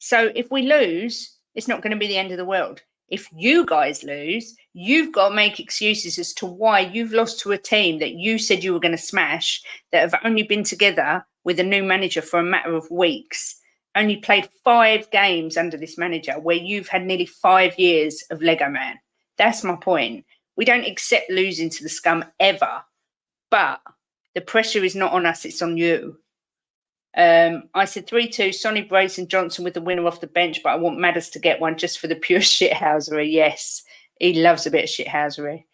[SPEAKER 1] So if we lose, it's not going to be the end of the world. If you guys lose, you've got to make excuses as to why you've lost to a team that you said you were going to smash, that have only been together with a new manager for a matter of weeks, only played 5 games under this manager, where you've had nearly 5 years of Lego Man. That's my point. We don't accept losing to the scum ever, but the pressure is not on us, it's on you. I said 3-2, Sonny, Brace and Johnson with the winner off the bench, but I want Madders to get one just for the pure shithousery. Yes, he loves a bit of shithousery.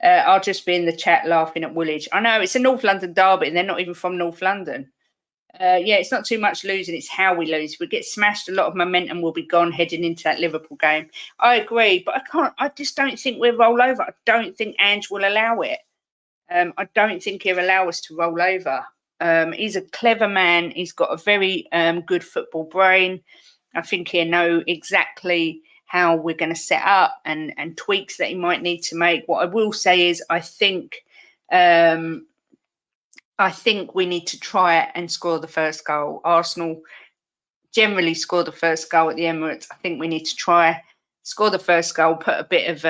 [SPEAKER 1] I'll just be in the chat laughing at Woolwich. I know, it's a North London derby and they're not even from North London. Yeah, it's not too much losing, it's how we lose. If we get smashed, a lot of momentum will be gone heading into that Liverpool game. I agree, but I just don't think we'll roll over. I don't think Ange will allow it. I don't think he'll allow us to roll over. He's a clever man. He's got a very good football brain. I think he'll know exactly how we're going to set up and tweaks that he might need to make. What I will say is I think we need to try and score the first goal. Arsenal generally score the first goal at the Emirates. I think we need to try score the first goal, put a bit of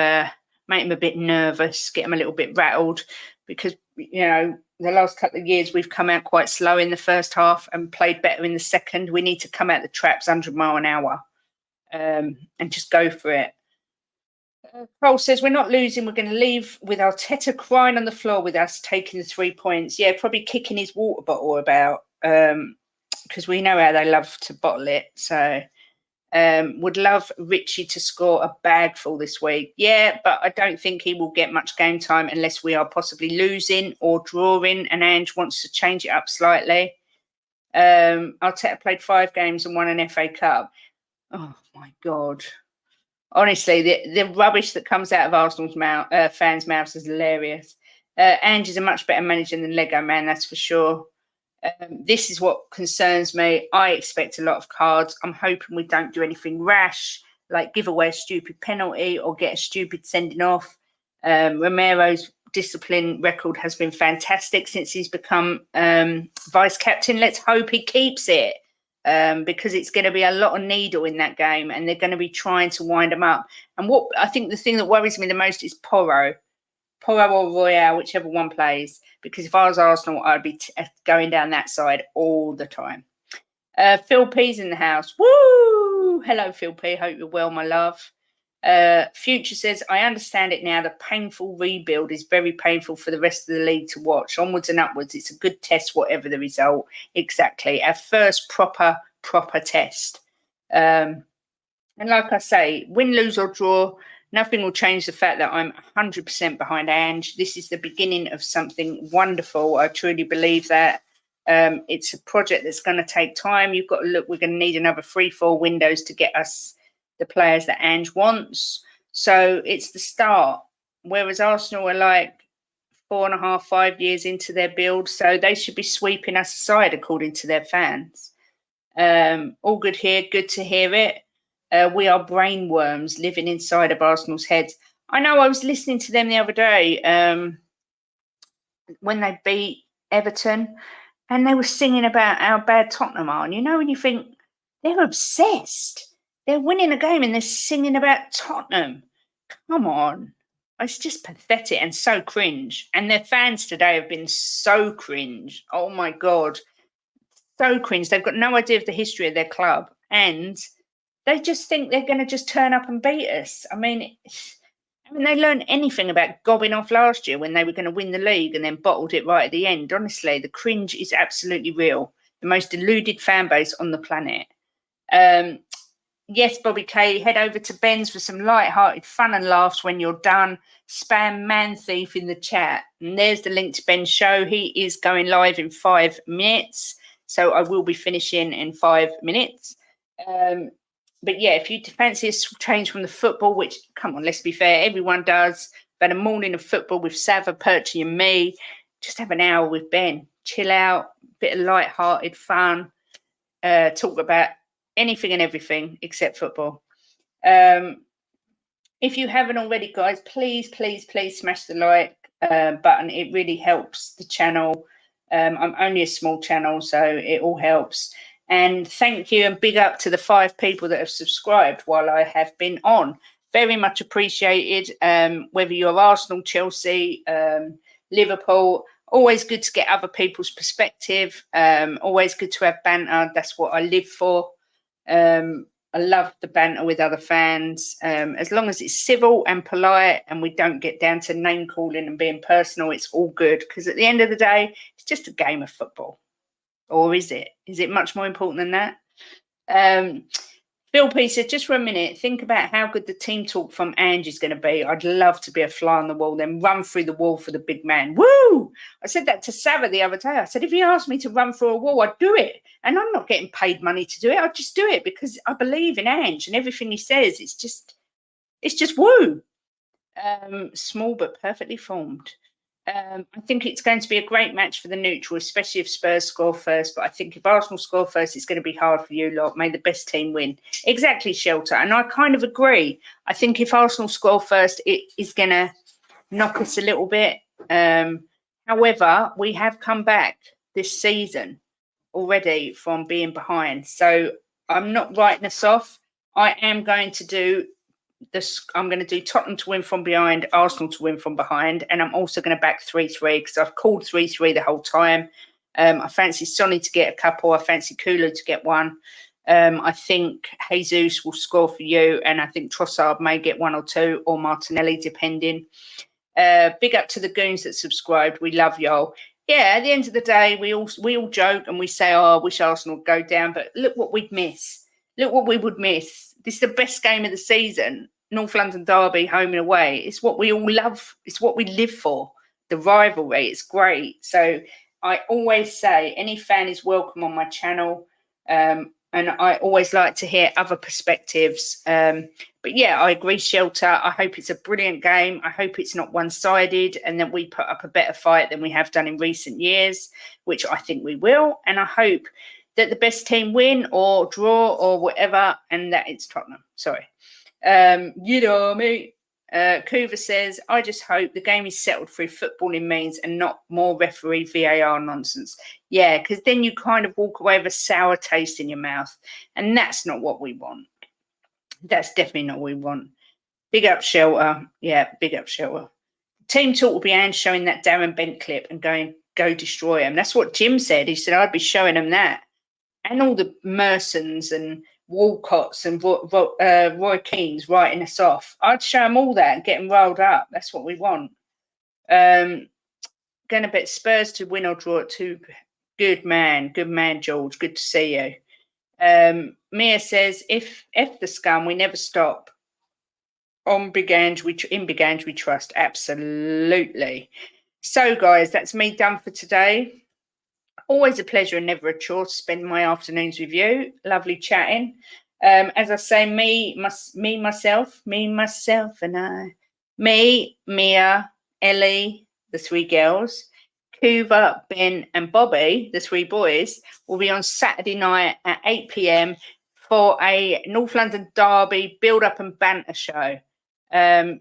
[SPEAKER 1] make them a bit nervous, get them a little bit rattled, because the last couple of years we've come out quite slow in the first half and played better in the second. We need to come out the traps 100 mile an hour and just go for it. Cole says we're not losing. We're going to leave with Arteta crying on the floor with us taking the 3 points. Yeah, probably kicking his water bottle about because we know how they love to bottle it. So would love Richie to score a bagful this week. Yeah, but I don't think he will get much game time unless we are possibly losing or drawing and Ange wants to change it up slightly. Arteta played 5 games and won an FA Cup. Oh, my God. Honestly, the rubbish that comes out of Arsenal's fans' mouths is hilarious. Ange is a much better manager than Lego Man, that's for sure. This is what concerns me. I expect a lot of cards. I'm hoping we don't do anything rash, like give away a stupid penalty or get a stupid sending off. Romero's discipline record has been fantastic since he's become vice captain. Let's hope he keeps it. Because it's going to be a lot of needle in that game and they're going to be trying to wind them up. And what I think the thing that worries me the most is Porro or Royale, whichever one plays. Because if I was Arsenal, I'd be going down that side all the time. Phil P's in the house. Woo! Hello, Phil P. Hope you're well, my love. Future says, I understand it now. The painful rebuild is very painful for the rest of the league to watch. Onwards and upwards. It's a good test, whatever the result. Exactly. Our first proper test. And like I say, win, lose or draw, nothing will change the fact that I'm 100% behind Ange. This is the beginning of something wonderful. I truly believe that. It's a project that's going to take time. You've got to look, we're going to need another 3-4 windows to get us the players that Ange wants. So it's the start. Whereas Arsenal are like 4.5, 5 years into their build. So they should be sweeping us aside according to their fans. All good here. Good to hear it. We are brainworms living inside of Arsenal's heads. I know I was listening to them the other day when they beat Everton and they were singing about how bad Tottenham are. And when you think they're obsessed. They're winning a game and they're singing about Tottenham. Come on. It's just pathetic and so cringe. And their fans today have been so cringe. Oh, my God. So cringe. They've got no idea of the history of their club. And they just think they're going to just turn up and beat us. I mean, they learned anything about gobbing off last year when they were going to win the league and then bottled it right at the end. Honestly, the cringe is absolutely real. The most deluded fan base on the planet. yes, Bobby K, head over to Ben's for some light-hearted fun and laughs when you're done. Spam Man Thief in the chat. And there's the link to Ben's show. He is going live in 5 minutes. So I will be finishing in 5 minutes. But yeah, if you fancy a change from the football, which, come on, let's be fair, everyone does. But a morning of football with Sava, Perchy and me, just have an hour with Ben. Chill out, bit of light-hearted fun, talk about anything and everything except football. If you haven't already, guys, please smash the like button. It really helps the channel. I'm only a small channel, so it all helps. And thank you and big up to the 5 people that have subscribed while I have been on. Very much appreciated. Whether you're Arsenal, Chelsea, Liverpool, always good to get other people's perspective. Always good to have banter. That's what I live for. I love the banter with other fans. As long as it's civil and polite and we don't get down to name calling and being personal, it's all good. Because at the end of the day, it's just a game of football. Or is it? Is it much more important than that? Phil P said, just for a minute, think about how good the team talk from Ange is going to be. I'd love to be a fly on the wall, then run through the wall for the big man. Woo! I said that to Sava the other day. I said, if he asked me to run through a wall, I'd do it. And I'm not getting paid money to do it. I'd just do it because I believe in Ange and everything he says. It's just woo. Small but perfectly formed. I think it's going to be a great match for the neutral, especially if Spurs score first. But I think if Arsenal score first, it's going to be hard for you lot. May the best team win. Exactly, Shelter. And I kind of agree. I think if Arsenal score first, it is going to knock us a little bit. However, we have come back this season already from being behind. So I'm not writing us off. I am going to do this. I'm going to do Tottenham to win from behind, Arsenal to win from behind, and I'm also going to back 3-3 because I've called 3-3 the whole time. I fancy Sonny to get a couple. I fancy Kulu to get one. I think Jesus will score for you, and I think Trossard may get 1 or 2, or Martinelli, depending. Big up to the goons that subscribed. We love y'all. Yeah, at the end of the day, we all joke and we say, "Oh, I wish Arsenal would go down," but look what we'd miss. Look what we would miss. This is the best game of the season. North London derby, home and away. It's what we all love. It's what we live for. The rivalry. It's great. So I always say any fan is welcome on my channel. And I always like to hear other perspectives. But yeah, I agree, Shelter. I hope it's a brilliant game. I hope it's not one-sided and that we put up a better fight than we have done in recent years, which I think we will. And I hope that the best team win or draw or whatever, and that it's Tottenham. Sorry. You know me. Kuva says, I just hope the game is settled through footballing means and not more referee VAR nonsense. Yeah, because then you kind of walk away with a sour taste in your mouth. And that's not what we want. That's definitely not what we want. Big up, Shelter. Yeah, big up, Shelter. Team talk will be Ange showing that Darren Bent clip and going, go destroy him. That's what Jim said. He said, I'd be showing him that. And all the Mersons and Walcotts and Roy Keanes writing us off. I'd show them all that and get them rolled up. That's what we want. Going to bet Spurs to win or draw at 2. Good man, George. Good to see you. Mia says, if the scum, we never stop. In Big Ange we trust. Absolutely. So, guys, that's me done for today. Always a pleasure and never a chore to spend my afternoons with you. Lovely chatting. As I say, me, myself, and I. Me, Mia, Ellie, the 3 girls, Kuva, Ben, and Bobby, the 3 boys, will be on Saturday night at 8 p.m. for a North London derby build-up and banter show. I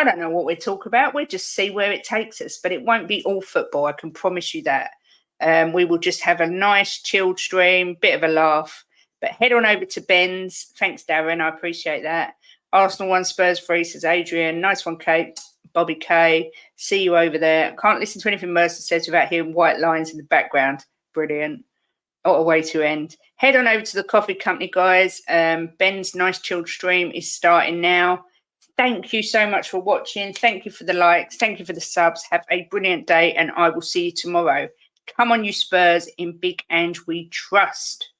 [SPEAKER 1] don't know what we'll talk about. We'll just see where it takes us, but it won't be all football. I can promise you that. We will just have a nice chilled stream, bit of a laugh. But head on over to Ben's. Thanks, Darren. I appreciate that. Arsenal 1, Spurs 3, says Adrian. Nice one, Kate. Bobby K. See you over there. Can't listen to anything Mercer says without hearing white lines in the background. Brilliant. What a way to end. Head on over to the coffee company, guys. Ben's nice chilled stream is starting now. Thank you so much for watching. Thank you for the likes. Thank you for the subs. Have a brilliant day, and I will see you tomorrow. Come on, you Spurs. In Big Ange we trust.